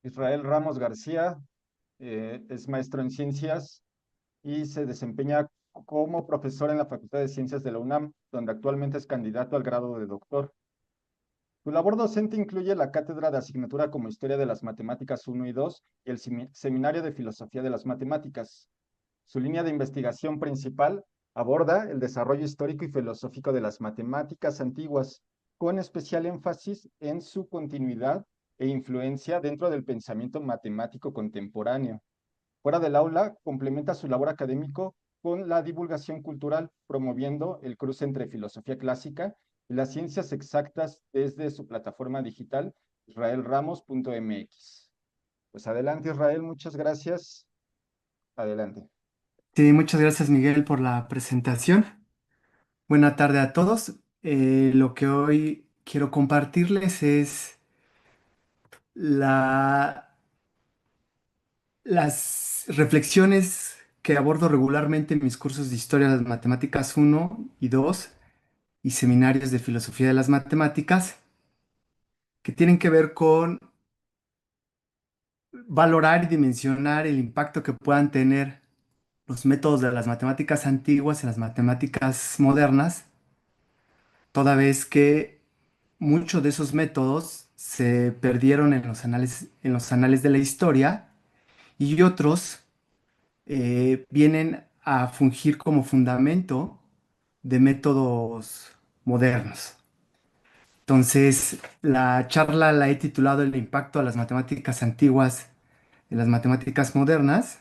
Israel Ramos García, es maestro en ciencias y se desempeña como profesor en la Facultad de Ciencias de la UNAM, donde actualmente es candidato al grado de doctor. Su labor docente incluye la cátedra de asignatura como Historia de las Matemáticas 1 y 2 y el Seminario de Filosofía de las Matemáticas. Su línea de investigación principal aborda el desarrollo histórico y filosófico de las matemáticas antiguas, con especial énfasis en su continuidad e influencia dentro del pensamiento matemático contemporáneo. Fuera del aula, complementa su labor académico con la divulgación cultural, promoviendo el cruce entre filosofía clásica y las ciencias exactas desde su plataforma digital israelramos.mx. Pues adelante, Israel, muchas gracias. Adelante. Sí, muchas gracias Miguel por la presentación. Buena tarde a todos. Lo que hoy quiero compartirles es la- las reflexiones que abordo regularmente en mis cursos de Historia de las Matemáticas 1 y 2 y seminarios de Filosofía de las Matemáticas, que tienen que ver con valorar y dimensionar el impacto que puedan tener los métodos de las matemáticas antiguas en las matemáticas modernas, toda vez que muchos de esos métodos se perdieron en los anales de la historia y otros vienen a fungir como fundamento de métodos modernos. Entonces, la charla la he titulado El impacto a las matemáticas antiguas en las matemáticas modernas.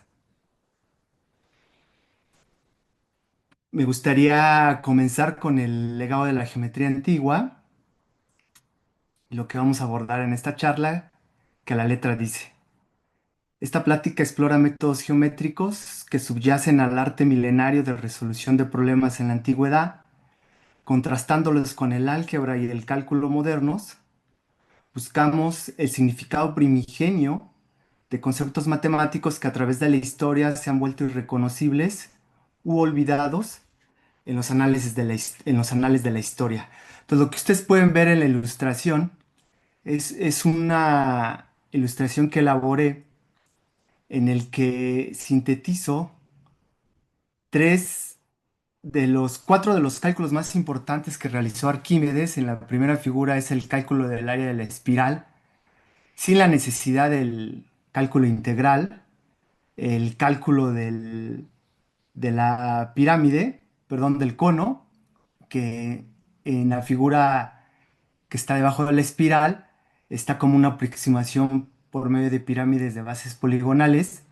Me gustaría comenzar con el legado de la geometría antigua y lo que vamos a abordar en esta charla, que la letra dice. Esta plática explora métodos geométricos que subyacen al arte milenario de resolución de problemas en la antigüedad, contrastándolos con el álgebra y el cálculo modernos. Buscamos el significado primigenio de conceptos matemáticos que a través de la historia se han vuelto irreconocibles u olvidados en los en los anales de la historia. Entonces, lo que ustedes pueden ver en la ilustración es una ilustración que elaboré en el que sintetizo tres de los cuatro de los cálculos más importantes que realizó Arquímedes. En la primera figura es el cálculo del área de la espiral, sin la necesidad del cálculo integral, el cálculo de la pirámide, perdón, del cono, que en la figura que está debajo de la espiral está como una aproximación por medio de pirámides de bases poligonales.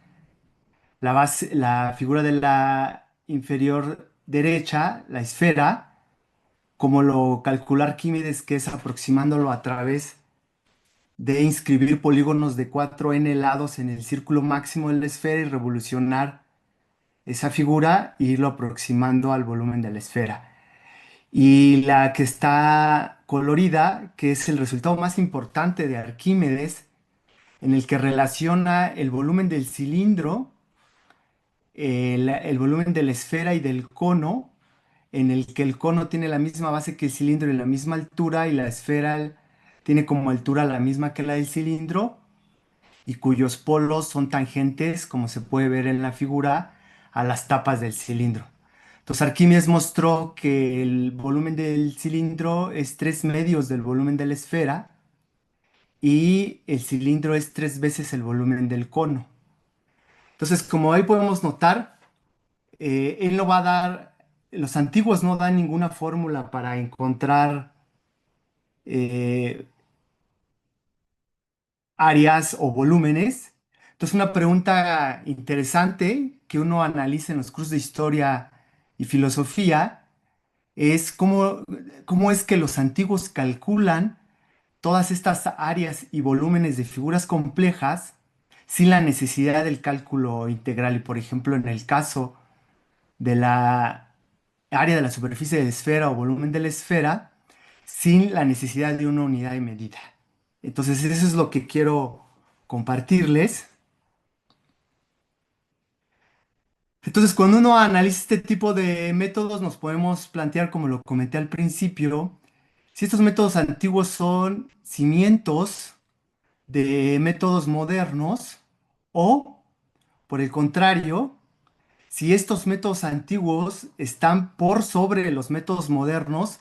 La figura de la inferior derecha, la esfera, como lo calculó Arquímedes, que es aproximándolo a través de inscribir polígonos de 4n lados en el círculo máximo de la esfera y revolucionar esa figura e irlo aproximando al volumen de la esfera. Y la que está colorida, que es el resultado más importante de Arquímedes, en el que relaciona el volumen del cilindro, el volumen de la esfera y del cono, en el que el cono tiene la misma base que el cilindro y la misma altura, y la esfera tiene como altura la misma que la del cilindro, y cuyos polos son tangentes, como se puede ver en la figura, a las tapas del cilindro. Entonces Arquímedes mostró que el volumen del cilindro es 3 medios del volumen de la esfera y el cilindro es 3 veces el volumen del cono. Entonces, como ahí podemos notar, él no va a dar, los antiguos no dan ninguna fórmula para encontrar eh, áreas o volúmenes. Entonces, una pregunta interesante que uno analiza en los cursos de historia y filosofía es cómo es que los antiguos calculan todas estas áreas y volúmenes de figuras complejas sin la necesidad del cálculo integral. Y por ejemplo, en el caso de la área de la superficie de la esfera o volumen de la esfera, sin la necesidad de una unidad de medida. Entonces, eso es lo que quiero compartirles. Entonces, cuando uno analiza este tipo de métodos, nos podemos plantear, como lo comenté al principio, si estos métodos antiguos son cimientos de métodos modernos o, por el contrario, si estos métodos antiguos están por sobre los métodos modernos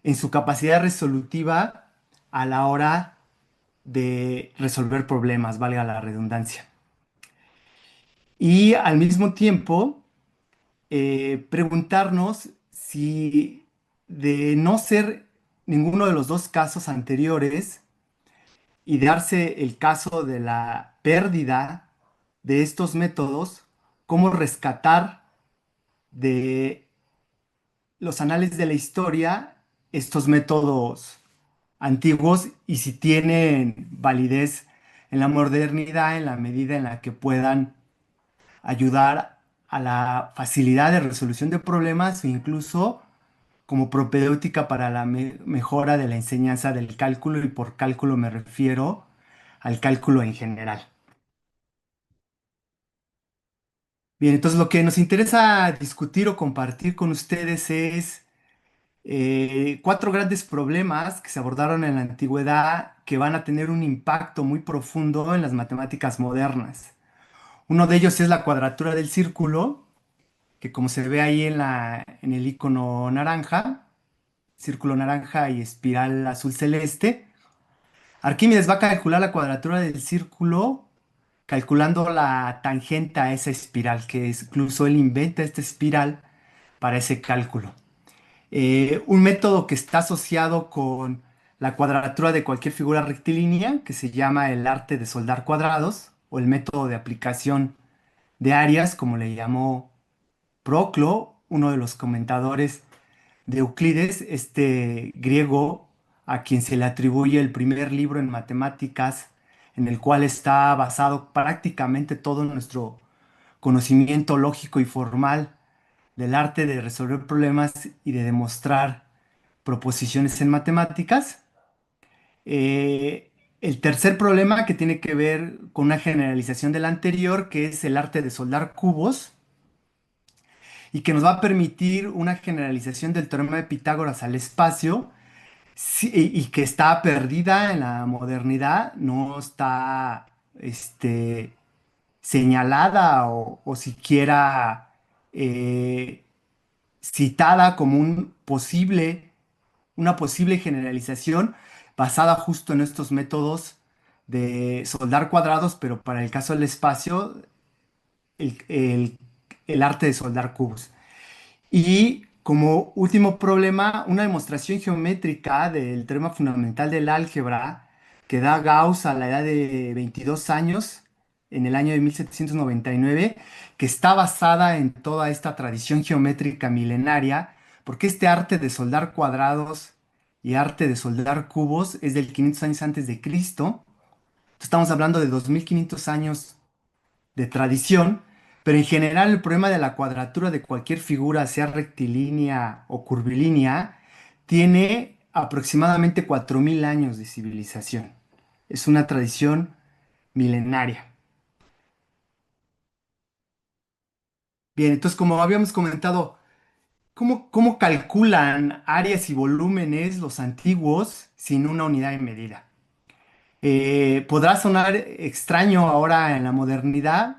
en su capacidad resolutiva a la hora de resolver problemas, valga la redundancia. Y al mismo tiempo, preguntarnos si de no ser ninguno de los dos casos anteriores y darse el caso de la pérdida de estos métodos, cómo rescatar de los anales de la historia estos métodos antiguos y si tienen validez en la modernidad en la medida en la que puedan ayudar a la facilidad de resolución de problemas e incluso como propedéutica para la mejora de la enseñanza del cálculo y por cálculo me refiero al cálculo en general. Bien, entonces lo que nos interesa discutir o compartir con ustedes es cuatro grandes problemas que se abordaron en la antigüedad que van a tener un impacto muy profundo en las matemáticas modernas. Uno de ellos es la cuadratura del círculo, que como se ve ahí en el icono naranja, círculo naranja y espiral azul celeste, Arquímedes va a calcular la cuadratura del círculo calculando la tangente a esa espiral, que incluso él inventa esta espiral para ese cálculo. Un método que está asociado con la cuadratura de cualquier figura rectilínea, que se llama el arte de soldar cuadrados, o el método de aplicación de áreas, como le llamó Proclo, uno de los comentadores de Euclides, este griego a quien se le atribuye el primer libro en matemáticas, en el cual está basado prácticamente todo nuestro conocimiento lógico y formal del arte de resolver problemas y de demostrar proposiciones en matemáticas. El tercer problema que tiene que ver con una generalización del anterior, que es el arte de soldar cubos, y que nos va a permitir una generalización del teorema de Pitágoras al espacio, sí, y que está perdida en la modernidad, no está señalada o siquiera eh, citada como una posible generalización basada justo en estos métodos de soldar cuadrados, pero para el caso del espacio, el, el- el arte de soldar cubos. Y como último problema, una demostración geométrica del teorema fundamental del álgebra que da Gauss a la edad de 22 años, en el año de 1799, que está basada en toda esta tradición geométrica milenaria, porque este arte de soldar cuadrados y arte de soldar cubos es del 500 años antes de Cristo. Estamos hablando de 2500 años de tradición, pero en general el problema de la cuadratura de cualquier figura, sea rectilínea o curvilínea, tiene aproximadamente 4000 años de civilización. Es una tradición milenaria. Bien, entonces como habíamos comentado, ¿cómo calculan áreas y volúmenes los antiguos sin una unidad de medida? Podrá sonar extraño ahora en la modernidad,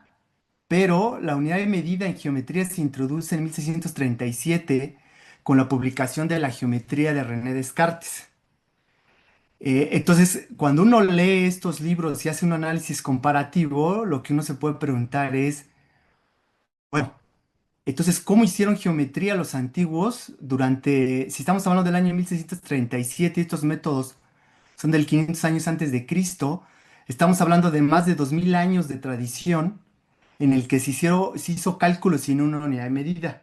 pero la unidad de medida en geometría se introduce en 1637 con la publicación de la geometría de René Descartes. Entonces, cuando uno lee estos libros y hace un análisis comparativo, lo que uno se puede preguntar es, bueno, entonces, ¿cómo hicieron geometría los antiguos durante, si estamos hablando del año 1637, estos métodos son del 500 años antes de Cristo, estamos hablando de más de 2000 años de tradición en el que se hizo cálculo sin una unidad de medida.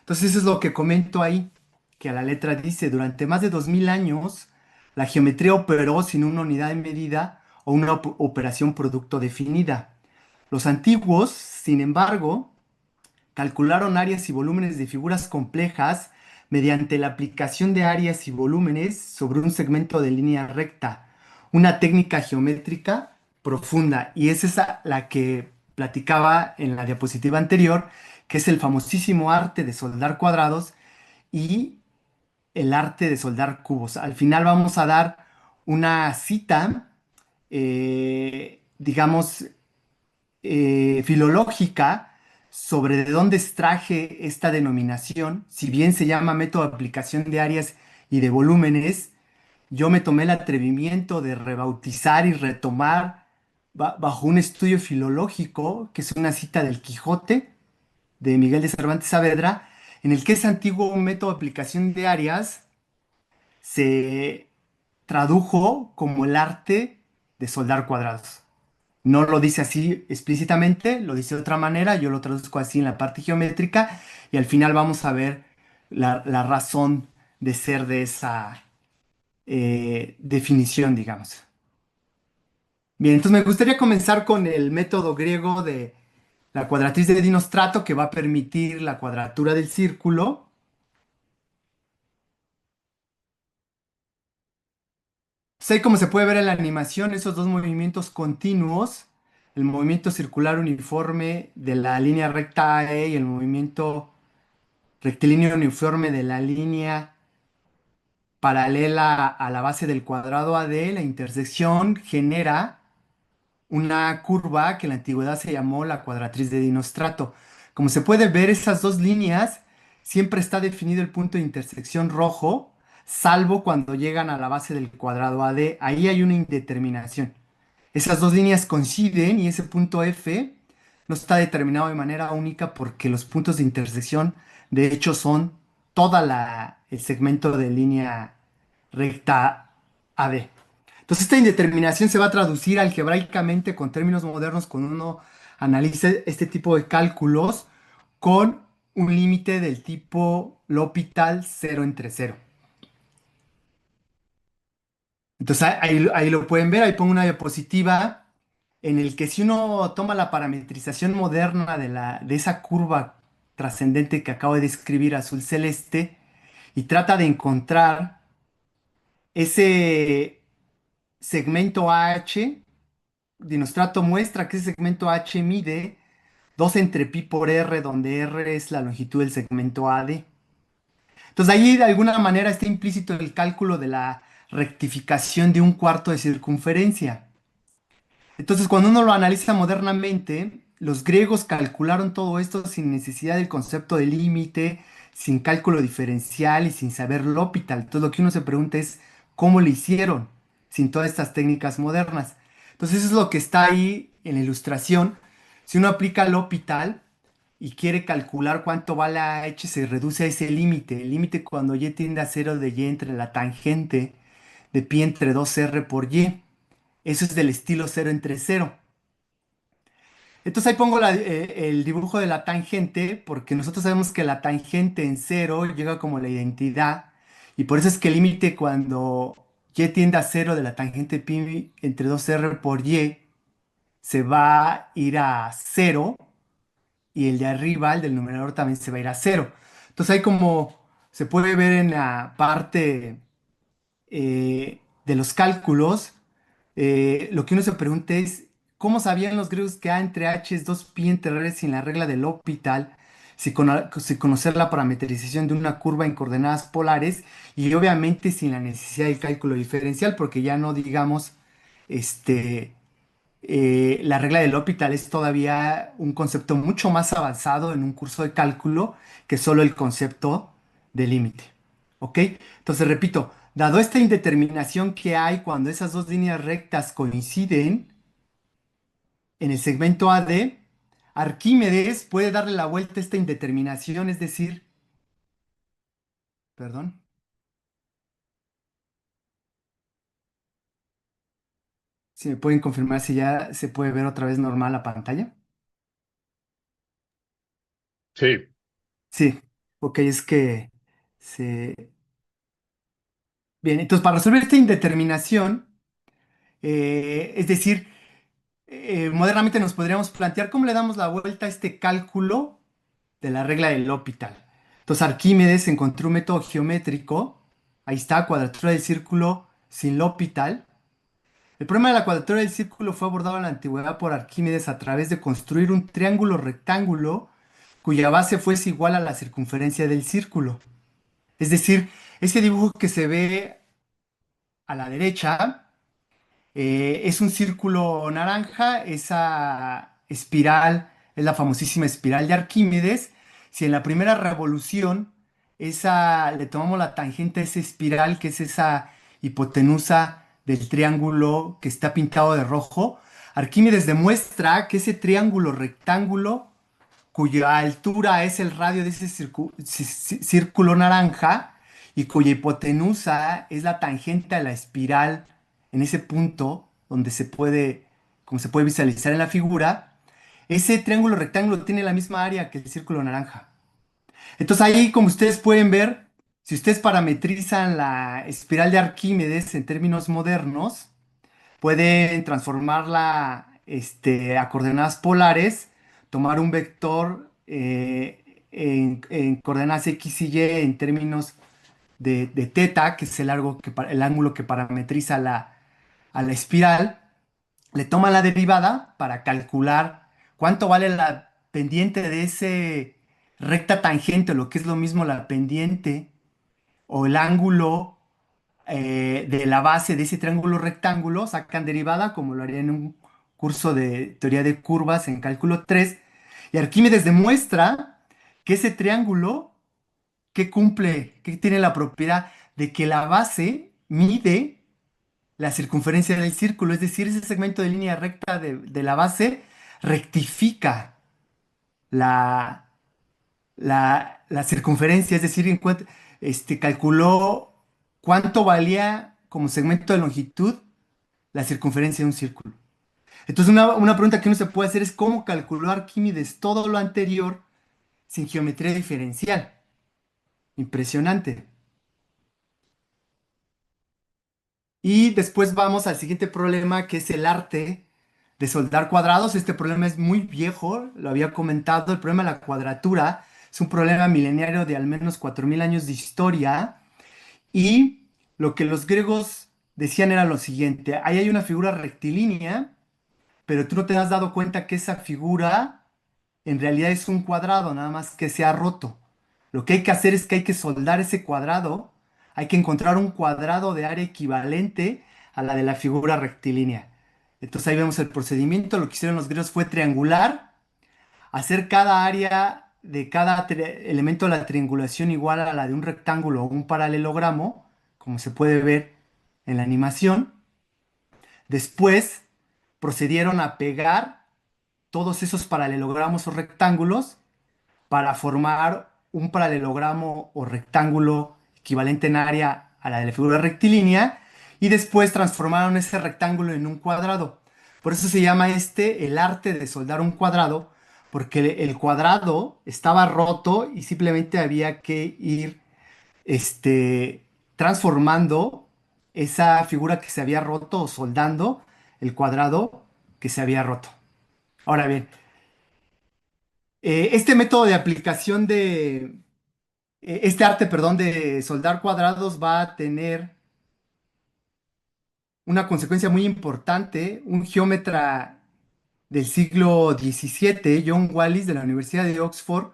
Entonces eso es lo que comento ahí, que a la letra dice, durante más de 2000 años, la geometría operó sin una unidad de medida o una operación producto definida. Los antiguos, sin embargo, calcularon áreas y volúmenes de figuras complejas mediante la aplicación de áreas y volúmenes sobre un segmento de línea recta, una técnica geométrica profunda, y es esa la que platicaba en la diapositiva anterior, que es el famosísimo arte de soldar cuadrados y el arte de soldar cubos. Al final vamos a dar una cita digamos, filológica sobre de dónde extraje esta denominación. Si bien se llama método de aplicación de áreas y de volúmenes, yo me tomé el atrevimiento de rebautizar y retomar bajo un estudio filológico, que es una cita del Quijote de Miguel de Cervantes Saavedra, en el que ese antiguo método de aplicación de áreas se tradujo como el arte de soldar cuadrados. No lo dice así explícitamente, lo dice de otra manera, yo lo traduzco así en la parte geométrica y al final vamos a ver la razón de ser de esa definición, digamos. Bien, entonces me gustaría comenzar con el método griego de la cuadratriz de Dinostrato que va a permitir la cuadratura del círculo. Pues ahí como se puede ver en la animación, esos dos movimientos continuos, el movimiento circular uniforme de la línea recta AE y el movimiento rectilíneo uniforme de la línea paralela a la base del cuadrado AD, la intersección genera una curva que en la antigüedad se llamó la cuadratriz de Dinostrato. Como se puede ver, esas dos líneas siempre está definido el punto de intersección rojo, salvo cuando llegan a la base del cuadrado AD. Ahí hay una indeterminación. Esas dos líneas coinciden y ese punto F no está determinado de manera única porque los puntos de intersección de hecho son el segmento de línea recta AD. Entonces esta indeterminación se va a traducir algebraicamente con términos modernos cuando uno analiza este tipo de cálculos con un límite del tipo L'Hopital 0 entre 0. Entonces ahí lo pueden ver, ahí pongo una diapositiva en el que si uno toma la parametrización moderna de esa curva trascendente que acabo de describir azul celeste y trata de encontrar ese segmento AH, Dinostrato muestra que ese segmento H mide 2 entre pi por r, donde r es la longitud del segmento AD. Entonces ahí de alguna manera está implícito el cálculo de la rectificación de un cuarto de circunferencia. Entonces, cuando uno lo analiza modernamente, los griegos calcularon todo esto sin necesidad del concepto de límite, sin cálculo diferencial y sin saber L'Hopital. Entonces, lo que uno se pregunta es, ¿cómo lo hicieron sin todas estas técnicas modernas? Entonces, eso es lo que está ahí en la ilustración. Si uno aplica L'Hopital y quiere calcular cuánto va la h, se reduce a ese límite. El límite cuando y tiende a cero de y entre la tangente de pi entre 2r por y. Eso es del estilo cero entre cero. Entonces ahí pongo el dibujo de la tangente, porque nosotros sabemos que la tangente en cero llega como la identidad, y por eso es que el límite cuando y tiende a cero de la tangente pi entre 2r por y se va a ir a cero, y el de arriba, el del numerador, también se va a ir a cero. Entonces ahí como se puede ver en la parte de los cálculos, lo que uno se pregunta es, ¿cómo sabían los griegos que A entre H es 2pi entre R sin la regla del L'Hopital, sin conocer la parametrización de una curva en coordenadas polares y obviamente sin la necesidad del cálculo diferencial, porque ya no digamos, este, la regla del L'Hopital es todavía un concepto mucho más avanzado en un curso de cálculo que solo el concepto de límite. ¿Ok? Entonces, repito, dado esta indeterminación que hay cuando esas dos líneas rectas coinciden en el segmento AD, Arquímedes puede darle la vuelta a esta indeterminación, es decir, perdón, si me pueden confirmar si ya se puede ver otra vez normal la pantalla. Sí, Sí, ok, es que se... Bien, entonces para resolver esta indeterminación, es decir, modernamente nos podríamos plantear cómo le damos la vuelta a este cálculo de la regla del L'Hopital. Entonces Arquímedes encontró un método geométrico, ahí está, cuadratura del círculo sin L'Hopital. El problema de la cuadratura del círculo fue abordado en la antigüedad por Arquímedes a través de construir un triángulo rectángulo cuya base fuese igual a la circunferencia del círculo. Es decir, ese dibujo que se ve a la derecha Es un círculo naranja, esa espiral es la famosísima espiral de Arquímedes. Si en la primera revolución le tomamos la tangente a esa espiral, que es esa hipotenusa del triángulo que está pintado de rojo, Arquímedes demuestra que ese triángulo rectángulo, cuya altura es el radio de ese círculo naranja y cuya hipotenusa es la tangente a la espiral en ese punto donde como se puede visualizar en la figura, ese triángulo rectángulo tiene la misma área que el círculo naranja. Entonces ahí, como ustedes pueden ver, si ustedes parametrizan la espiral de Arquímedes en términos modernos, pueden transformarla a coordenadas polares, tomar un vector en coordenadas x y y en términos de teta, que es el ángulo que parametriza a la espiral, le toma la derivada para calcular cuánto vale la pendiente de ese recta tangente, o lo que es lo mismo la pendiente o el ángulo de la base de ese triángulo rectángulo, sacan derivada como lo haría en un curso de teoría de curvas en cálculo 3, y Arquímedes demuestra que ese triángulo que tiene la propiedad de que la base mide la circunferencia del círculo, es decir, ese segmento de línea recta de la base rectifica la, la circunferencia, es decir, calculó cuánto valía como segmento de longitud la circunferencia de un círculo. Entonces, una pregunta que uno se puede hacer es cómo calculó Arquímedes todo lo anterior sin geometría diferencial. Impresionante. Y después vamos al siguiente problema, que es el arte de soldar cuadrados. Este problema es muy viejo, lo había comentado. El problema de la cuadratura es un problema milenario de al menos 4000 años de historia. Y lo que los griegos decían era lo siguiente: ahí hay una figura rectilínea, pero tú no te has dado cuenta que esa figura en realidad es un cuadrado, nada más que se ha roto. Lo que hay que hacer es que hay que soldar ese cuadrado, hay que encontrar un cuadrado de área equivalente a la de la figura rectilínea. Entonces ahí vemos el procedimiento. Lo que hicieron los griegos fue triangular, hacer cada área de cada elemento de la triangulación igual a la de un rectángulo o un paralelogramo, como se puede ver en la animación. Después procedieron a pegar todos esos paralelogramos o rectángulos para formar un paralelogramo o rectángulo equivalente en área a la de la figura rectilínea, y después transformaron ese rectángulo en un cuadrado. Por eso se llama el arte de soldar un cuadrado, porque el cuadrado estaba roto y simplemente había que ir transformando esa figura que se había roto, o soldando el cuadrado que se había roto. Ahora bien, este método de aplicación este arte, perdón, de soldar cuadrados va a tener una consecuencia muy importante. Un geómetra del siglo XVII, John Wallis, de la Universidad de Oxford,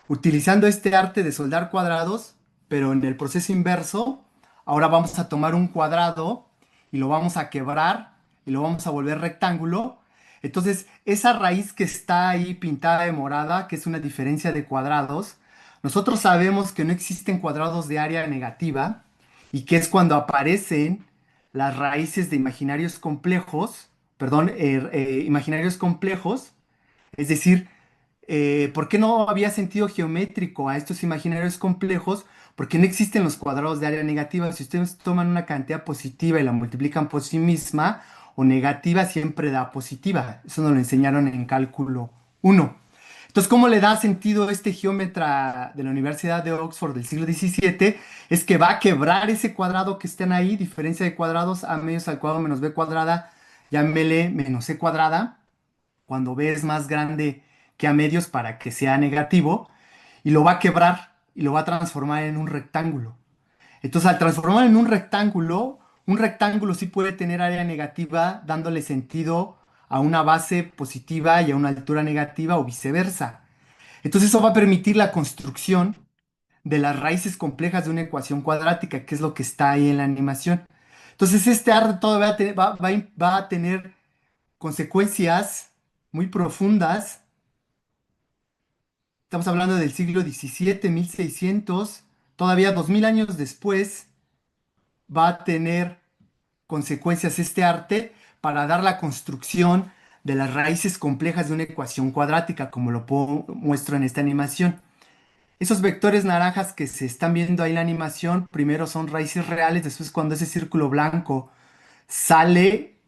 utilizando este arte de soldar cuadrados, pero en el proceso inverso, ahora vamos a tomar un cuadrado y lo vamos a quebrar y lo vamos a volver rectángulo. Entonces, esa raíz que está ahí pintada de morada, que es una diferencia de cuadrados, nosotros sabemos que no existen cuadrados de área negativa, y que es cuando aparecen las raíces de imaginarios complejos, perdón, imaginarios complejos, es decir, ¿por qué no había sentido geométrico a estos imaginarios complejos? Porque no existen los cuadrados de área negativa. Si ustedes toman una cantidad positiva y la multiplican por sí misma, o negativa siempre da positiva. Eso nos lo enseñaron en cálculo 1. Entonces, ¿cómo le da sentido este geómetra de la Universidad de Oxford del siglo XVII? Es que va a quebrar ese cuadrado que estén ahí, diferencia de cuadrados, a medios al cuadrado menos b cuadrada, llámele menos c cuadrada, cuando b es más grande que a medios, para que sea negativo, y lo va a quebrar y lo va a transformar en un rectángulo. Entonces, al transformar en un rectángulo sí puede tener área negativa, dándole sentido a una base positiva y a una altura negativa, o viceversa. Entonces, eso va a permitir la construcción de las raíces complejas de una ecuación cuadrática, que es lo que está ahí en la animación. Entonces este arte todavía va a tener consecuencias muy profundas. Estamos hablando del siglo XVII, 1600, todavía 2000 años después va a tener consecuencias este arte para dar la construcción de las raíces complejas de una ecuación cuadrática, como muestro en esta animación. Esos vectores naranjas que se están viendo ahí en la animación, primero son raíces reales, después cuando ese círculo blanco sale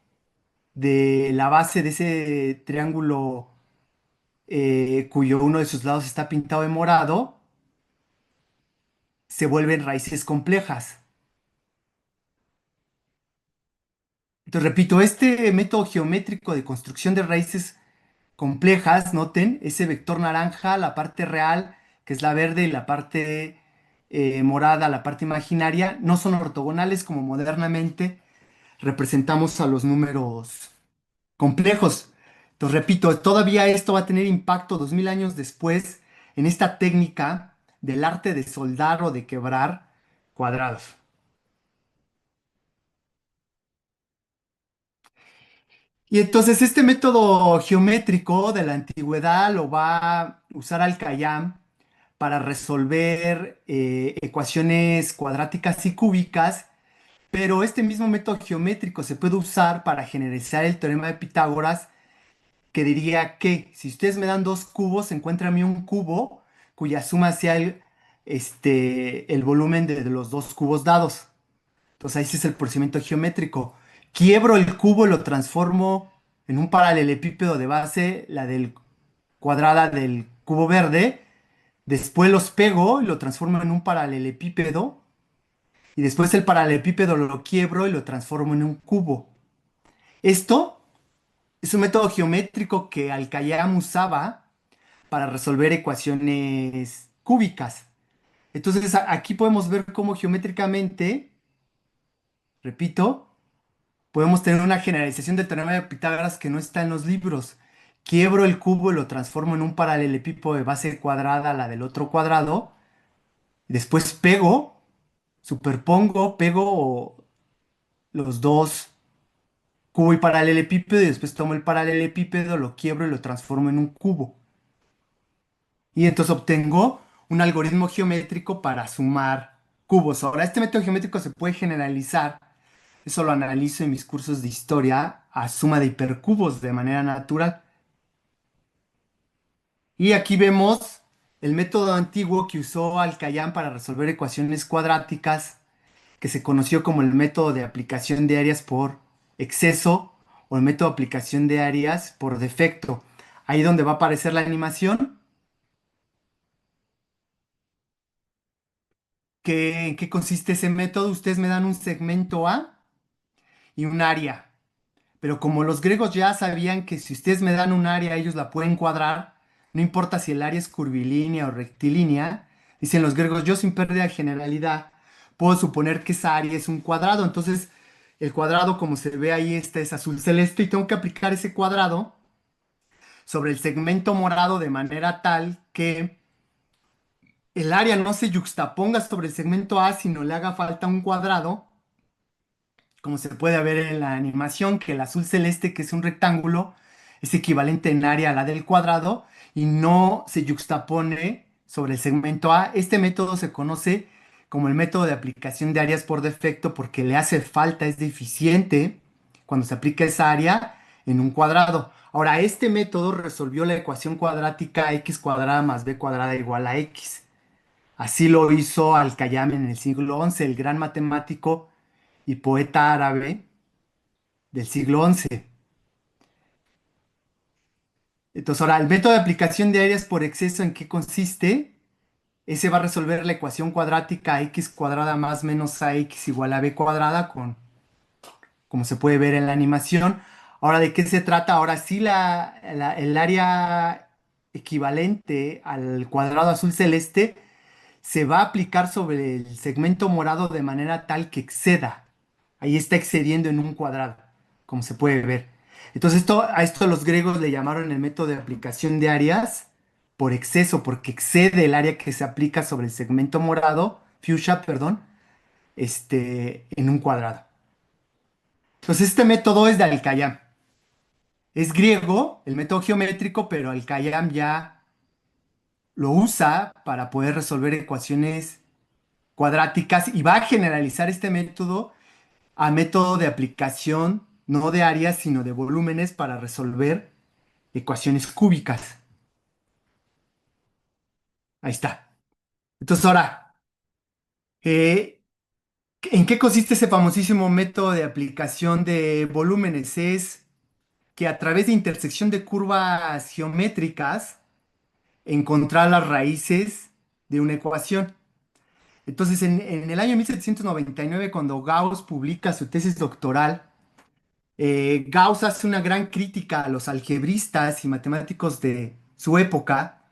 de la base de ese triángulo cuyo uno de sus lados está pintado de morado, se vuelven raíces complejas. Entonces, repito, este método geométrico de construcción de raíces complejas, noten, ese vector naranja, la parte real, que es la verde, y la parte morada, la parte imaginaria, no son ortogonales como modernamente representamos a los números complejos. Entonces, repito, todavía esto va a tener impacto 2000 años después en esta técnica del arte de soldar o de quebrar cuadrados. Y entonces este método geométrico de la antigüedad lo va a usar Al-Khayyam para resolver ecuaciones cuadráticas y cúbicas, pero este mismo método geométrico se puede usar para generalizar el teorema de Pitágoras, que diría que si ustedes me dan dos cubos, encuéntrame un cubo cuya suma sea el volumen de los dos cubos dados. Entonces ahí sí es el procedimiento geométrico. Quiebro el cubo y lo transformo en un paralelepípedo de base, la del cuadrada del cubo verde. Después los pego y lo transformo en un paralelepípedo. Y después el paralelepípedo lo quiebro y lo transformo en un cubo. Esto es un método geométrico que Al-Khayyam usaba para resolver ecuaciones cúbicas. Entonces aquí podemos ver cómo geométricamente, repito, podemos tener una generalización del teorema de Pitágoras que no está en los libros. Quiebro el cubo y lo transformo en un paralelepípedo de base cuadrada a la del otro cuadrado. Después pego los dos cubo y paralelepípedo y después tomo el paralelepípedo, lo quiebro y lo transformo en un cubo. Y entonces obtengo un algoritmo geométrico para sumar cubos. Ahora, este método geométrico se puede generalizar. Eso lo analizo en mis cursos de historia a suma de hipercubos de manera natural. Y aquí vemos el método antiguo que usó Al-Khayyam para resolver ecuaciones cuadráticas, que se conoció como el método de aplicación de áreas por exceso o el método de aplicación de áreas por defecto. Ahí donde va a aparecer la animación, ¿en qué consiste ese método? Ustedes me dan un segmento A y un área. Pero como los griegos ya sabían que si ustedes me dan un área, ellos la pueden cuadrar, no importa si el área es curvilínea o rectilínea, dicen los griegos, yo sin pérdida de generalidad puedo suponer que esa área es un cuadrado. Entonces, el cuadrado, como se ve ahí, este es azul celeste y tengo que aplicar ese cuadrado sobre el segmento morado de manera tal que el área no se yuxtaponga sobre el segmento A, sino le haga falta un cuadrado, como se puede ver en la animación, que el azul celeste, que es un rectángulo, es equivalente en área a la del cuadrado y no se yuxtapone sobre el segmento A. Este método se conoce como el método de aplicación de áreas por defecto porque le hace falta, es deficiente cuando se aplica esa área en un cuadrado. Ahora, este método resolvió la ecuación cuadrática x cuadrada más b cuadrada igual a x. Así lo hizo Al-Khayyam en el siglo XI, el gran matemático y poeta árabe del siglo XI. Entonces, ahora, el método de aplicación de áreas por exceso, ¿en qué consiste? Ese va a resolver la ecuación cuadrática x cuadrada más menos ax igual a b cuadrada, como se puede ver en la animación. Ahora, ¿de qué se trata? Ahora sí, el área equivalente al cuadrado azul celeste se va a aplicar sobre el segmento morado de manera tal que exceda. Ahí está excediendo en un cuadrado, como se puede ver. Entonces a esto los griegos le llamaron el método de aplicación de áreas por exceso, porque excede el área que se aplica sobre el segmento morado, fuchsia, perdón, en un cuadrado. Entonces, este método es de Al-Khayyam. Es griego, el método geométrico, pero Al-Khayyam ya lo usa para poder resolver ecuaciones cuadráticas y va a generalizar este método a método de aplicación, no de áreas, sino de volúmenes para resolver ecuaciones cúbicas. Ahí está. Entonces, ahora, eh, ¿en qué consiste ese famosísimo método de aplicación de volúmenes? Es que a través de intersección de curvas geométricas, encontrar las raíces de una ecuación. Entonces, en el año 1799, cuando Gauss publica su tesis doctoral, Gauss hace una gran crítica a los algebristas y matemáticos de su época,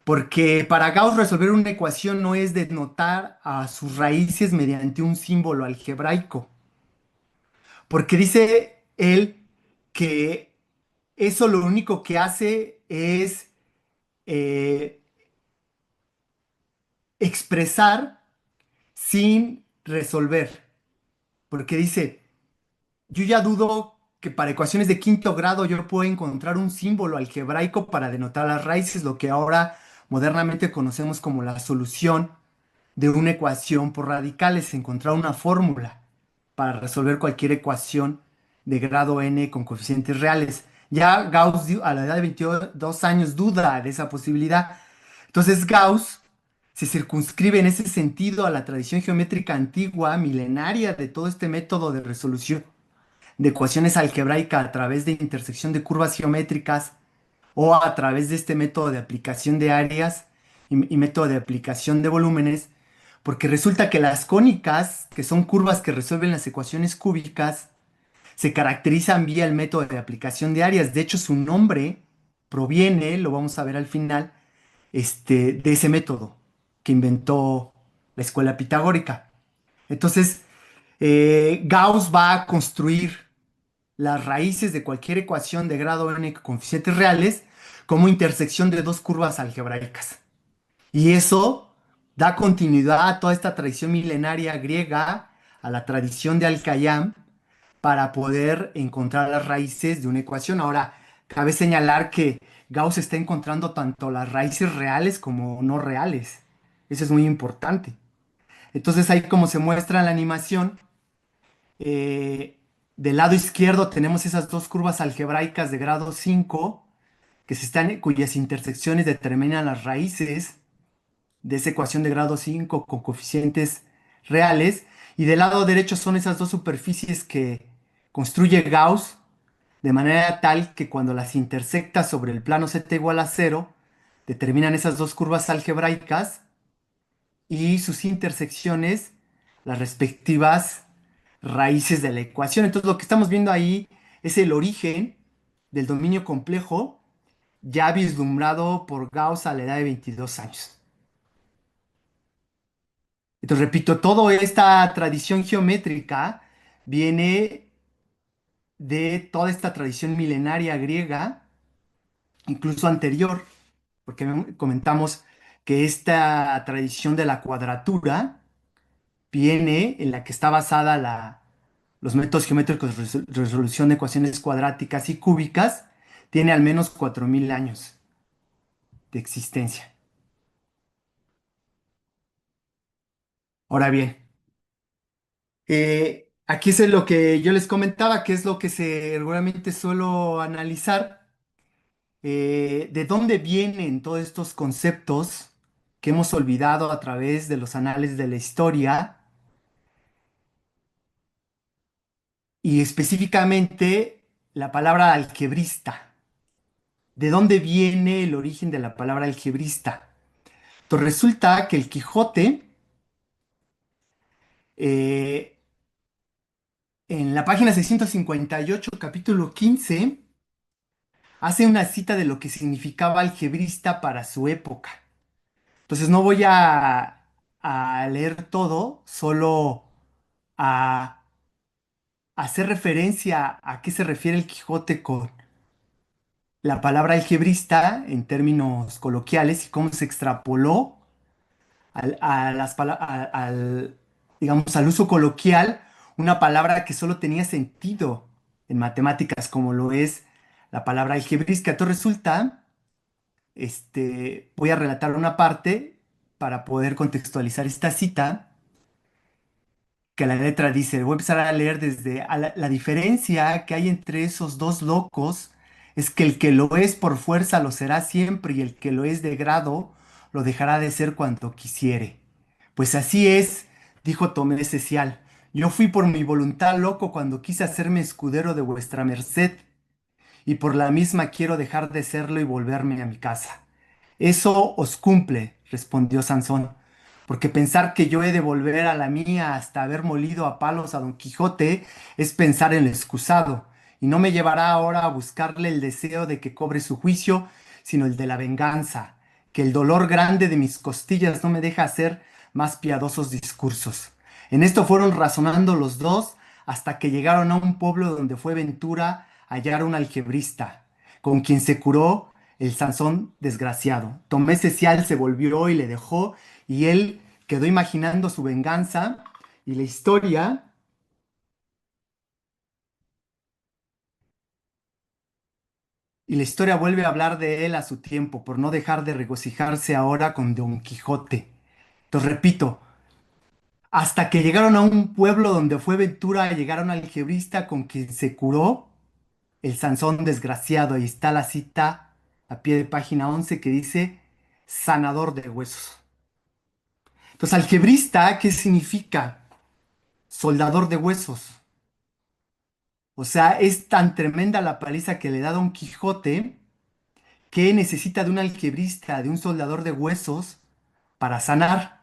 porque para Gauss resolver una ecuación no es denotar a sus raíces mediante un símbolo algebraico, porque dice él que eso lo único que hace es eh, expresar sin resolver, porque dice, yo ya dudo que para ecuaciones de quinto grado yo pueda encontrar un símbolo algebraico para denotar las raíces, lo que ahora modernamente conocemos como la solución de una ecuación por radicales, encontrar una fórmula para resolver cualquier ecuación de grado n con coeficientes reales. Ya Gauss a la edad de 22 años duda de esa posibilidad. Entonces Gauss se circunscribe en ese sentido a la tradición geométrica antigua, milenaria de todo este método de resolución de ecuaciones algebraicas a través de intersección de curvas geométricas o a través de este método de aplicación de áreas y método de aplicación de volúmenes, porque resulta que las cónicas, que son curvas que resuelven las ecuaciones cúbicas, se caracterizan vía el método de aplicación de áreas. De hecho, su nombre proviene, lo vamos a ver al final, de ese método que inventó la escuela pitagórica. Entonces, Gauss va a construir las raíces de cualquier ecuación de grado n con coeficientes reales como intersección de dos curvas algebraicas. Y eso da continuidad a toda esta tradición milenaria griega, a la tradición de Al-Khayyam, para poder encontrar las raíces de una ecuación. Ahora, cabe señalar que Gauss está encontrando tanto las raíces reales como no reales. Eso es muy importante. Entonces ahí como se muestra en la animación, eh, del lado izquierdo tenemos esas dos curvas algebraicas de grado 5 cuyas intersecciones determinan las raíces de esa ecuación de grado 5 con coeficientes reales. Y del lado derecho son esas dos superficies que construye Gauss de manera tal que cuando las intersecta sobre el plano z igual a cero, determinan esas dos curvas algebraicas y sus intersecciones, las respectivas raíces de la ecuación. Entonces lo que estamos viendo ahí es el origen del dominio complejo ya vislumbrado por Gauss a la edad de 22 años. Entonces, repito, toda esta tradición geométrica viene de toda esta tradición milenaria griega, incluso anterior, porque comentamos que esta tradición de la cuadratura viene en la que está basada los métodos geométricos de resolución de ecuaciones cuadráticas y cúbicas, tiene al menos 4000 años de existencia. Ahora bien, aquí es lo que yo les comentaba, que es lo que se regularmente suelo analizar, de dónde vienen todos estos conceptos que hemos olvidado a través de los anales de la historia y específicamente la palabra algebrista. ¿De dónde viene el origen de la palabra algebrista? Entonces resulta que el Quijote, eh, en la página 658, capítulo 15, hace una cita de lo que significaba algebrista para su época. Entonces no voy a leer todo, solo a hacer referencia a qué se refiere el Quijote con la palabra algebrista en términos coloquiales y cómo se extrapoló al, a las, pala- a- al, digamos, al uso coloquial una palabra que solo tenía sentido en matemáticas, como lo es la palabra algebrista. Entonces resulta, voy a relatar una parte para poder contextualizar esta cita, que la letra dice, voy a empezar a leer desde la diferencia que hay entre esos dos locos es que el que lo es por fuerza lo será siempre y el que lo es de grado lo dejará de ser cuanto quisiere. Pues así es, dijo Tomé Cecial. Yo fui por mi voluntad loco cuando quise hacerme escudero de vuestra merced, y por la misma quiero dejar de serlo y volverme a mi casa. Eso os cumple, respondió Sansón, porque pensar que yo he de volver a la mía hasta haber molido a palos a Don Quijote es pensar en lo excusado, y no me llevará ahora a buscarle el deseo de que cobre su juicio, sino el de la venganza, que el dolor grande de mis costillas no me deja hacer más piadosos discursos. En esto fueron razonando los dos hasta que llegaron a un pueblo donde fue ventura hallar un algebrista, con quien se curó el Sansón desgraciado. Tomé Cecial se volvió y le dejó, y él quedó imaginando su venganza, y la historia vuelve a hablar de él a su tiempo, por no dejar de regocijarse ahora con Don Quijote. Entonces repito, hasta que llegaron a un pueblo donde fue ventura, llegaron al algebrista con quien se curó el Sansón desgraciado. Ahí está la cita a pie de página 11 que dice sanador de huesos. Entonces, algebrista, ¿qué significa? Soldador de huesos. O sea, es tan tremenda la paliza que le da Don Quijote que necesita de un algebrista, de un soldador de huesos para sanar.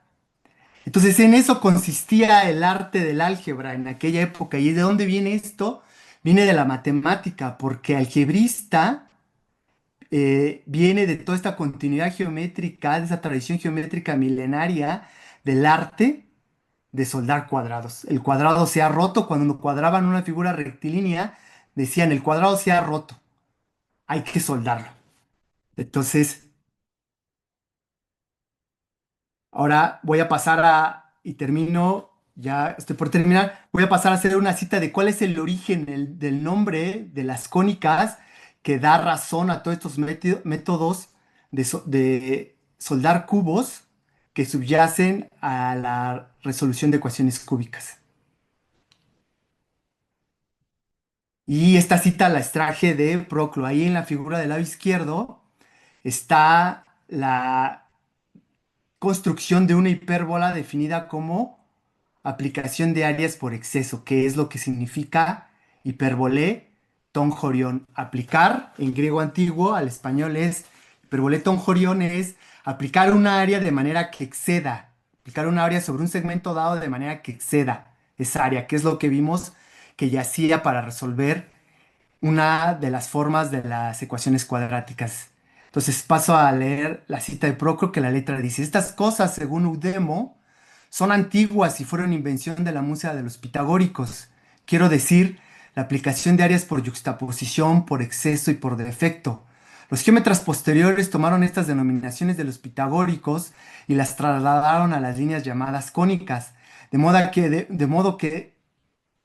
Entonces, en eso consistía el arte del álgebra en aquella época. ¿Y de dónde viene esto? Viene de la matemática, porque algebrista viene de toda esta continuidad geométrica, de esa tradición geométrica milenaria del arte de soldar cuadrados. El cuadrado se ha roto. Cuando cuadraban una figura rectilínea, decían el cuadrado se ha roto, hay que soldarlo. Entonces, ahora voy a pasar y termino, ya estoy por terminar, voy a pasar a hacer una cita de cuál es el origen del nombre de las cónicas que da razón a todos estos métodos de soldar cubos que subyacen a la resolución de ecuaciones cúbicas. Y esta cita la extraje de Proclo. Ahí en la figura del lado izquierdo está la construcción de una hipérbola definida como aplicación de áreas por exceso, que es lo que significa hipérbole tonjorión. Aplicar en griego antiguo al español es hipérbole tonjorión, es aplicar una área de manera que exceda, aplicar una área sobre un segmento dado de manera que exceda esa área, que es lo que vimos que yacía para resolver una de las formas de las ecuaciones cuadráticas. Entonces paso a leer la cita de Proclo, que la letra dice, estas cosas, según Eudemo, son antiguas y fueron invención de la musa de los pitagóricos. Quiero decir, la aplicación de áreas por yuxtaposición, por exceso y por defecto. Los geómetras posteriores tomaron estas denominaciones de los pitagóricos y las trasladaron a las líneas llamadas cónicas, de modo que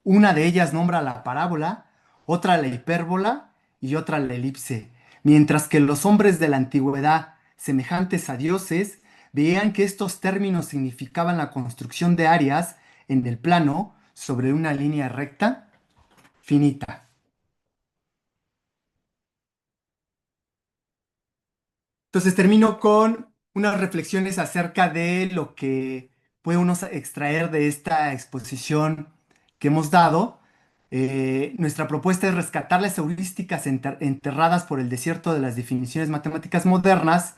una de ellas nombra la parábola, otra la hipérbola y otra la elipse, mientras que los hombres de la antigüedad, semejantes a dioses, veían que estos términos significaban la construcción de áreas en el plano sobre una línea recta finita. Entonces termino con unas reflexiones acerca de lo que puede uno extraer de esta exposición que hemos dado. Nuestra propuesta es rescatar las heurísticas enterradas por el desierto de las definiciones matemáticas modernas,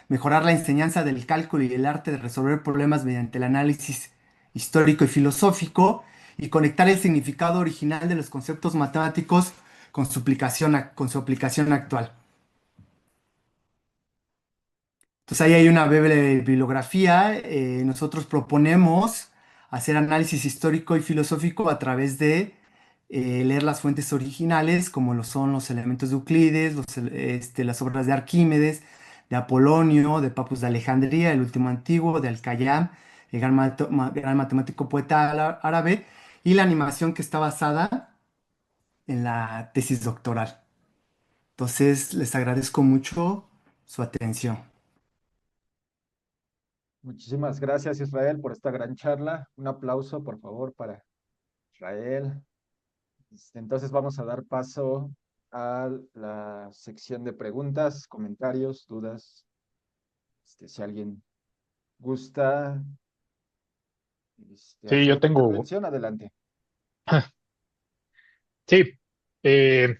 mejorar la enseñanza del cálculo y el arte de resolver problemas mediante el análisis histórico y filosófico, y conectar el significado original de los conceptos matemáticos con su aplicación actual. Entonces ahí hay una breve bibliografía. Nosotros proponemos hacer análisis histórico y filosófico a través de leer las fuentes originales, como lo son los elementos de Euclides, las obras de Arquímedes, de Apolonio, de Papus de Alejandría, el último antiguo, de Al-Khayyám, el gran matemático poeta árabe, y la animación que está basada en la tesis doctoral. Entonces, les agradezco mucho su atención. Muchísimas gracias, Israel, por esta gran charla. Un aplauso, por favor, para Israel. Entonces vamos a dar paso a la sección de preguntas, comentarios, dudas. Si alguien gusta Sí, hacer yo otra tengo, intervención, adelante. sí, eh,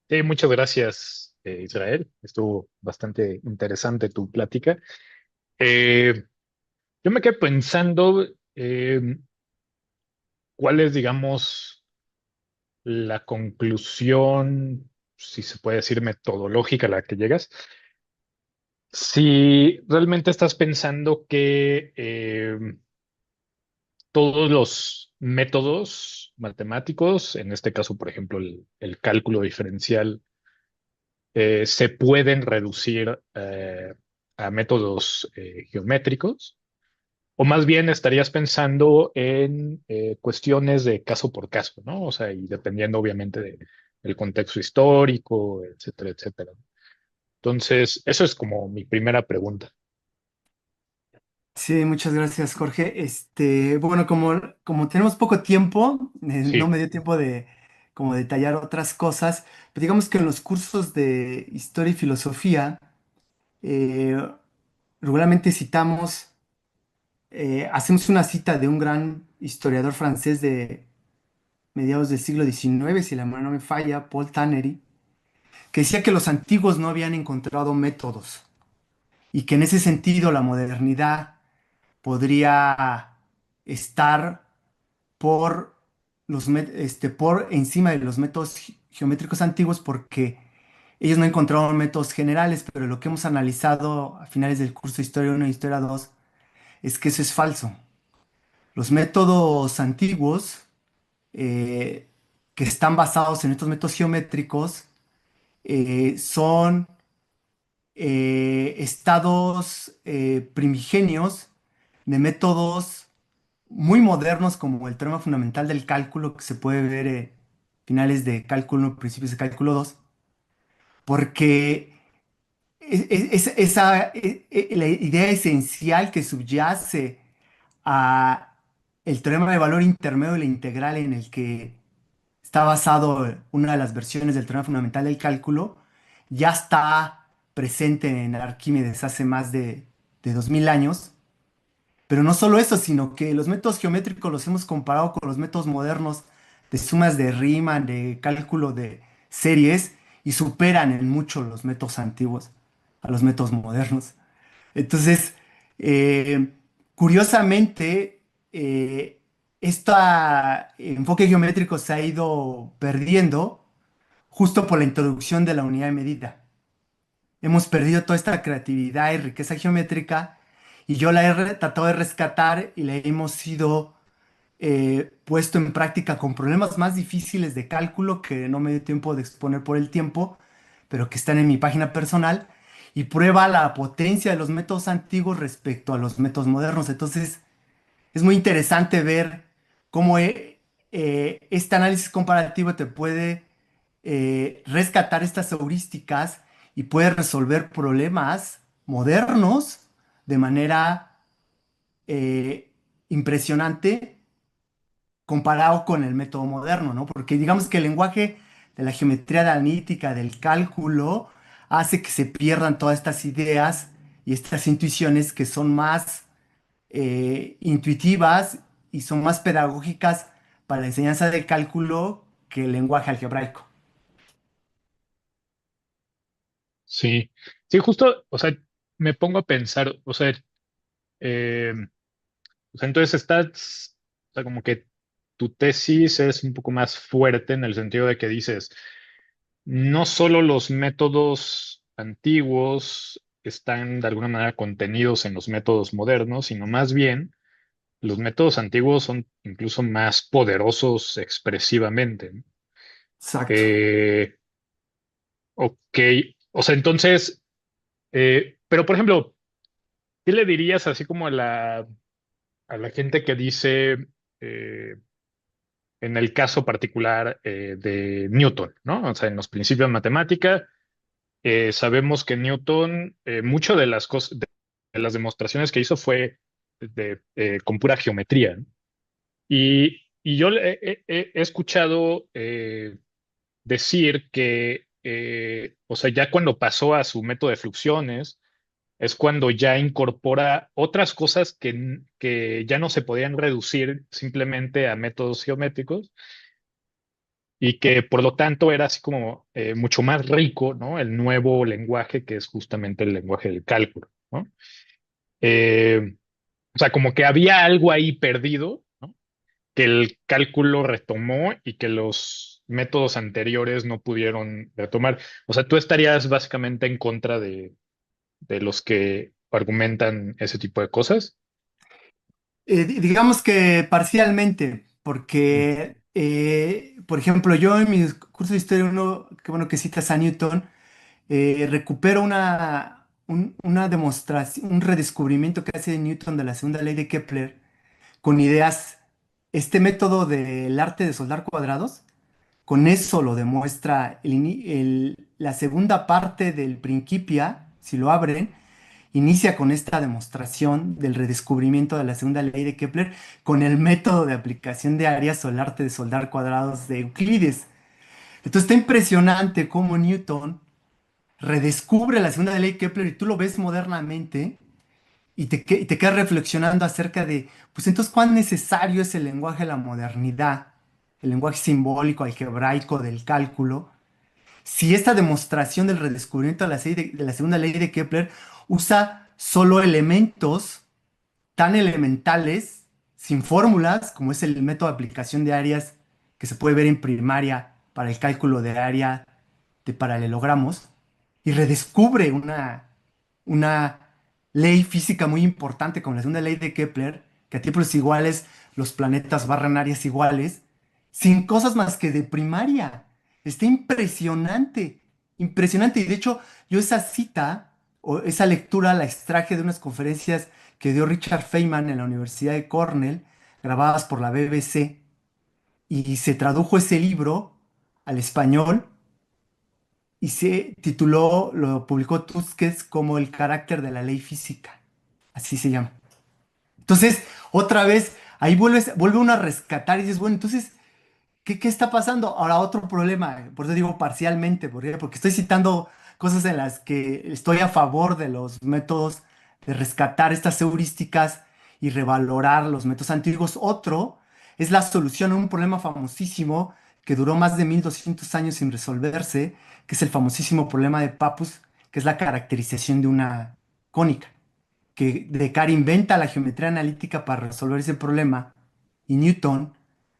sí, muchas gracias, Israel. Estuvo bastante interesante tu plática. Eh, yo me quedé pensando cuál es, digamos, la conclusión, si se puede decir metodológica a la que llegas. Si realmente estás pensando que todos los métodos matemáticos, en este caso, por ejemplo, el cálculo diferencial, se pueden reducir a métodos geométricos, o más bien estarías pensando en cuestiones de caso por caso, ¿no? O sea, y dependiendo obviamente del contexto histórico, etcétera, etcétera. Entonces, eso es como mi primera pregunta. Sí, muchas gracias, Jorge. Bueno, como tenemos poco tiempo, no Sí, me dio tiempo de como detallar otras cosas, pero digamos que en los cursos de historia y filosofía, eh, regularmente hacemos una cita de un gran historiador francés de mediados del siglo XIX, si la memoria no me falla, Paul Tannery, que decía que los antiguos no habían encontrado métodos y que en ese sentido la modernidad podría estar por por encima de los métodos geométricos antiguos porque ellos no encontraron métodos generales, pero lo que hemos analizado a finales del curso de Historia 1 y Historia 2 es que eso es falso. Los métodos antiguos, eh, que están basados en estos métodos geométricos, son estados primigenios de métodos muy modernos como el teorema fundamental del cálculo que se puede ver finales de cálculo 1, principios de cálculo 2, porque la idea esencial que subyace a el teorema de valor intermedio de la integral en el que está basado una de las versiones del teorema fundamental del cálculo, ya está presente en Arquímedes hace más de 2000 años. Pero no solo eso, sino que los métodos geométricos los hemos comparado con los métodos modernos de sumas de Riemann, de cálculo de series, y superan en mucho los métodos antiguos a los métodos modernos. Entonces, eh, curiosamente, este enfoque geométrico se ha ido perdiendo justo por la introducción de la unidad de medida. Hemos perdido toda esta creatividad y riqueza geométrica y yo la tratado de rescatar y la hemos ido puesto en práctica con problemas más difíciles de cálculo que no me dio tiempo de exponer por el tiempo, pero que están en mi página personal y prueba la potencia de los métodos antiguos respecto a los métodos modernos. Entonces, es muy interesante ver cómo este análisis comparativo te puede rescatar estas heurísticas y puede resolver problemas modernos de manera eh, impresionante comparado con el método moderno, ¿no? Porque digamos que el lenguaje de la geometría analítica, del cálculo, hace que se pierdan todas estas ideas y estas intuiciones que son más intuitivas y son más pedagógicas para la enseñanza del cálculo que el lenguaje algebraico. sí, sí, justo, o sea, me pongo a pensar, eh, o sea, entonces estás, o sea, como que tu tesis es un poco más fuerte en el sentido de que dices, no solo los métodos antiguos están de alguna manera contenidos en los métodos modernos, sino más bien los métodos antiguos son incluso más poderosos expresivamente, ¿no? Exacto. Eh, ok, o sea, entonces, pero por ejemplo, ¿qué le dirías así como a la gente que dice, en el caso particular de Newton, ¿no? O sea, en los principios de matemática, sabemos que Newton, mucho de las cosas, de las demostraciones que hizo fue con pura geometría, ¿no? Y yo he escuchado decir que, o sea, ya cuando pasó a su método de fluxiones, es cuando ya incorpora otras cosas que ya no se podían reducir simplemente a métodos geométricos y que por lo tanto era así como mucho más rico, ¿no? El nuevo lenguaje que es justamente el lenguaje del cálculo, ¿no? O sea, como que había algo ahí perdido, ¿no? Que el cálculo retomó y que los métodos anteriores no pudieron retomar. O sea, tú estarías básicamente en contra de los que argumentan ese tipo de cosas. Digamos que parcialmente, Mm. porque, por ejemplo, yo en mi curso de historia, uno, qué bueno que citas a Newton, recupero una demostración, un redescubrimiento que hace Newton de la segunda ley de Kepler con ideas, este método del arte de soldar cuadrados, con eso lo demuestra la segunda parte del Principia, si lo abren, inicia con esta demostración del redescubrimiento de la segunda ley de Kepler con el método de aplicación de áreas o el arte de soldar cuadrados de Euclides. Entonces está impresionante cómo Newton redescubre la segunda ley de Kepler y tú lo ves modernamente y te quedas reflexionando acerca de, pues entonces, ¿cuán necesario es el lenguaje de la modernidad, el lenguaje simbólico, algebraico del cálculo? Si esta demostración del redescubrimiento de la segunda ley de Kepler usa solo elementos tan elementales, sin fórmulas, como es el método de aplicación de áreas que se puede ver en primaria para el cálculo de área de paralelogramos, y redescubre una ley física muy importante como la segunda ley de Kepler, que a tiempos iguales los planetas barran áreas iguales, sin cosas más que de primaria. Está impresionante, impresionante. Y de hecho, yo esa cita o esa lectura la extraje de unas conferencias que dio Richard Feynman en la Universidad de Cornell, grabadas por la BBC, y se tradujo ese libro al español y se tituló, lo publicó Tusquets como El carácter de la ley física. Así se llama. Entonces, otra vez, ahí vuelve uno a rescatar y dices, bueno, entonces, ¿qué está pasando? Ahora, otro problema, por eso digo parcialmente, porque estoy citando cosas en las que estoy a favor de los métodos de rescatar estas heurísticas y revalorar los métodos antiguos. Otro es la solución a un problema famosísimo que duró más de 1200 años sin resolverse, que es el famosísimo problema de Pappus, que es la caracterización de una cónica, que Descartes inventa la geometría analítica para resolver ese problema y Newton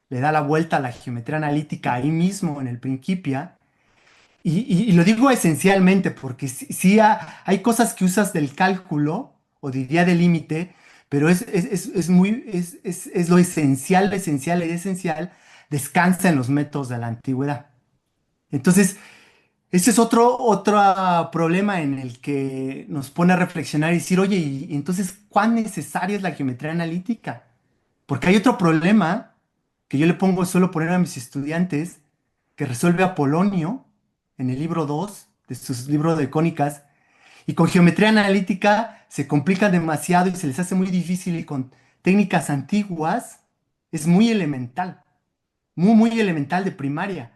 le da la vuelta a la geometría analítica ahí mismo en el Principia. Y lo digo esencialmente porque sí hay cosas que usas del cálculo o diría del límite, pero es lo esencial, y esencial descansa en los métodos de la antigüedad. Entonces, ese es otro problema en el que nos pone a reflexionar y decir, oye, y entonces, ¿cuán necesaria es la geometría analítica? Porque hay otro problema que yo suelo poner a mis estudiantes, que resuelve Apolonio en el libro 2 de sus libros de cónicas, y con geometría analítica se complican demasiado y se les hace muy difícil, y con técnicas antiguas es muy elemental, muy, muy elemental de primaria.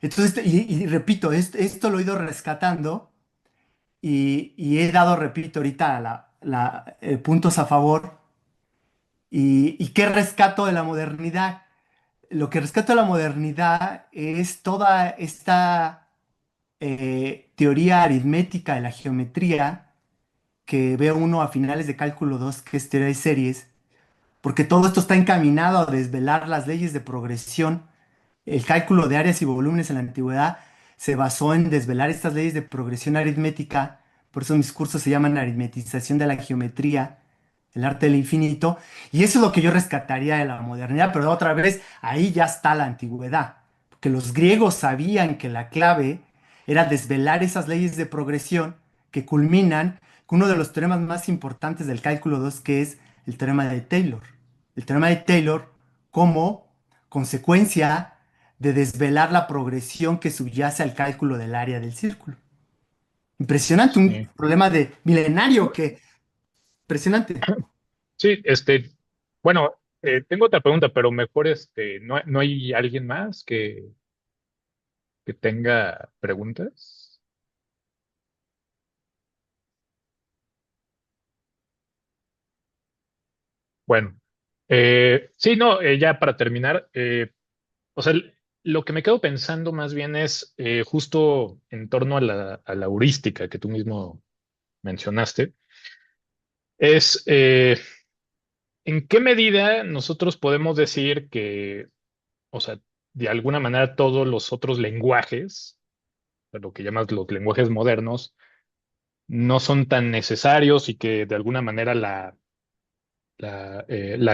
Entonces, y repito, esto lo he ido rescatando y he dado, repito, ahorita puntos a favor. ¿Y qué rescato de la modernidad? Lo que rescato de la modernidad es toda esta teoría aritmética de la geometría que ve uno a finales de cálculo 2, que es teoría de series, porque todo esto está encaminado a desvelar las leyes de progresión. El cálculo de áreas y volúmenes en la antigüedad se basó en desvelar estas leyes de progresión aritmética, por eso mis cursos se llaman aritmetización de la geometría, el arte del infinito, y eso es lo que yo rescataría de la modernidad, pero otra vez ahí ya está la antigüedad, porque los griegos sabían que la clave era desvelar esas leyes de progresión que culminan con uno de los teoremas más importantes del cálculo 2, que es el teorema de Taylor. El teorema de Taylor como consecuencia de desvelar la progresión que subyace al cálculo del área del círculo. Impresionante, un Sí. problema de milenario que, impresionante. Sí, bueno, tengo otra pregunta, pero mejor ¿no hay alguien más que tenga preguntas? Bueno, sí, no, ya para terminar, o sea, lo que me quedo pensando más bien es justo en torno a la heurística que tú mismo mencionaste, es en qué medida nosotros podemos decir que, o sea, de alguna manera todos los otros lenguajes, lo que llamas los lenguajes modernos, no son tan necesarios y que de alguna manera la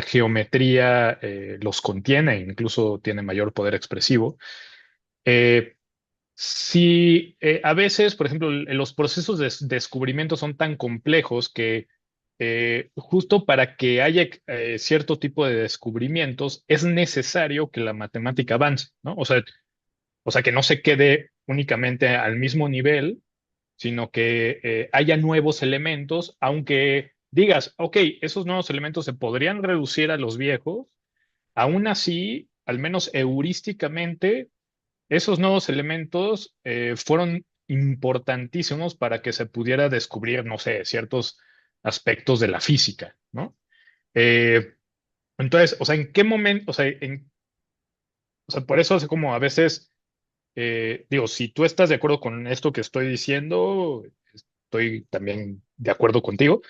geometría los contiene e incluso tiene mayor poder expresivo. Eh, si a veces, por ejemplo, los procesos de descubrimiento son tan complejos que justo para que haya cierto tipo de descubrimientos es necesario que la matemática avance, ¿no? O sea, que no se quede únicamente al mismo nivel, sino que haya nuevos elementos, aunque digas, ok, esos nuevos elementos se podrían reducir a los viejos, aún así, al menos heurísticamente, esos nuevos elementos fueron importantísimos para que se pudiera descubrir, no sé, ciertos aspectos de la física, ¿no? Eh, entonces, o sea, ¿en qué momento, o sea, por eso es como a veces, digo, si tú estás de acuerdo con esto que estoy diciendo, estoy también de acuerdo contigo.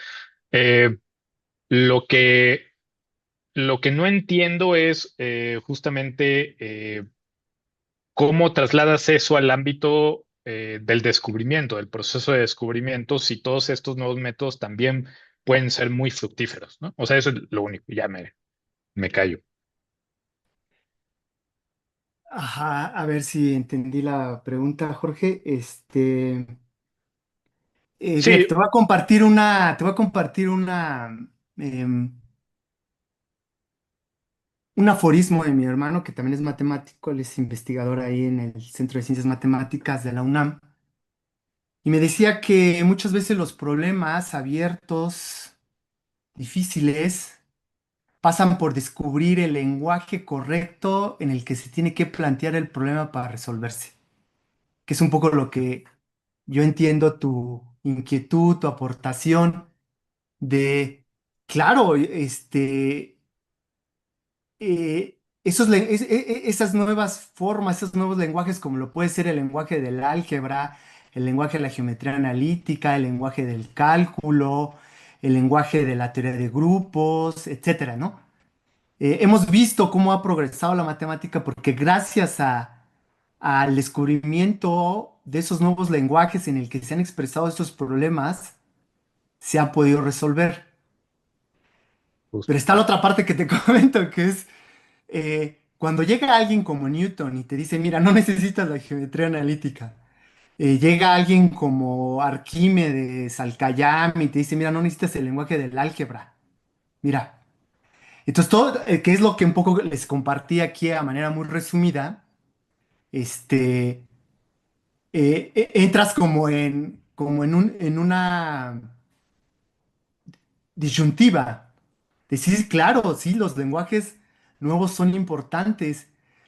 Eh, lo que, lo que no entiendo es justamente cómo trasladas eso al ámbito del descubrimiento, del proceso de descubrimiento, si todos estos nuevos métodos también pueden ser muy fructíferos, ¿no? O sea, eso es lo único, ya me callo. Ajá, a ver si entendí la pregunta, Jorge. Fíjate, Sí, em, un aforismo de mi hermano, que también es matemático, él es investigador ahí en el Centro de Ciencias Matemáticas de la UNAM, y me decía que muchas veces los problemas abiertos, difíciles, pasan por descubrir el lenguaje correcto en el que se tiene que plantear el problema para resolverse, que es un poco lo que yo entiendo tu inquietud, tu aportación de, claro, esas nuevas formas, esos nuevos lenguajes, como lo puede ser el lenguaje del álgebra, el lenguaje de la geometría analítica, el lenguaje del cálculo, el lenguaje de la teoría de grupos, etcétera, ¿no? Hemos visto cómo ha progresado la matemática porque gracias al descubrimiento de esos nuevos lenguajes en el que se han expresado estos problemas, se han podido resolver. Pero justo. está la otra parte que te comento, que es cuando llega alguien como Newton y te dice, mira, no necesitas la geometría analítica. Llega alguien como Arquímedes, Alcayam y te dice, mira, no necesitas el lenguaje del álgebra. Mira. Entonces, todo, que es lo que un poco les compartí aquí a manera muy resumida, este, entras en una disyuntiva. Decir, claro, sí, los lenguajes nuevos son importantes,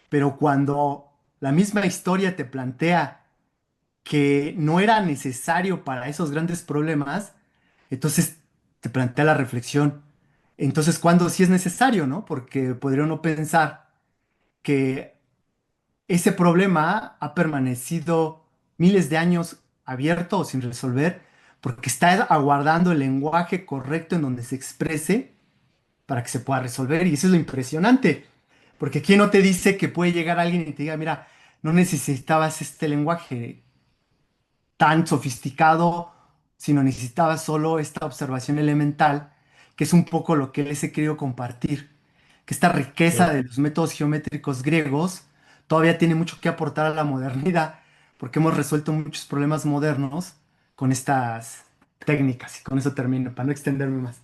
pero cuando la misma historia te plantea que no era necesario para esos grandes problemas, entonces te plantea la reflexión. Entonces, ¿cuándo sí es necesario, no? Porque podría uno pensar que ese problema ha permanecido miles de años abierto o sin resolver porque está aguardando el lenguaje correcto en donde se exprese para que se pueda resolver. Y eso es lo impresionante, porque ¿quién no te dice que puede llegar alguien y te diga, mira, no necesitabas este lenguaje tan sofisticado, sino necesitabas solo esta observación elemental, que es un poco lo que les he querido compartir, que esta riqueza Claro. de los métodos geométricos griegos todavía tiene mucho que aportar a la modernidad, porque hemos resuelto muchos problemas modernos con estas técnicas, y con eso termino, para no extenderme más.